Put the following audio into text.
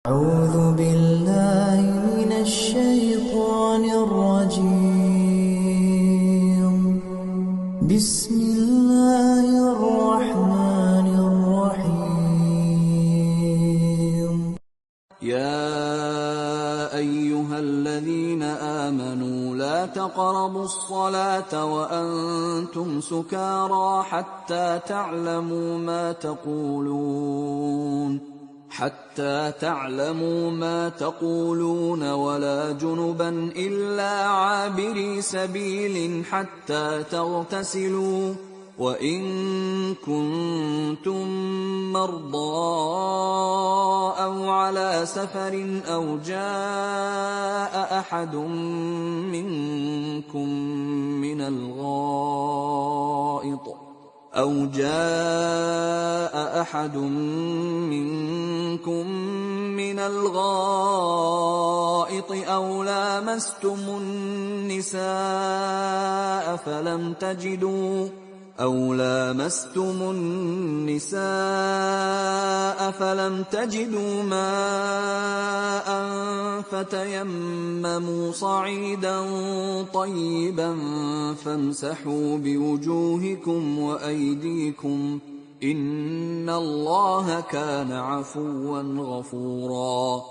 أعوذ بالله من الشيطان الرجيم. بسم الله الرحمن الرحيم. يا أيها الذين آمنوا لا تقربوا الصلاة وأنتم سكارى حتى تعلموا ما تقولون ولا جنبا إلا عابري سبيل حتى تغتسلوا، وإن كنتم مرضى أو على سفر أو جاء أحد منكم من الغائط أو لامستم النساء فلم تجدوا ماء فتيمموا صعيدا طيبا فامسحوا بوجوهكم وأيديكم، إن الله كان عفوا غفورا.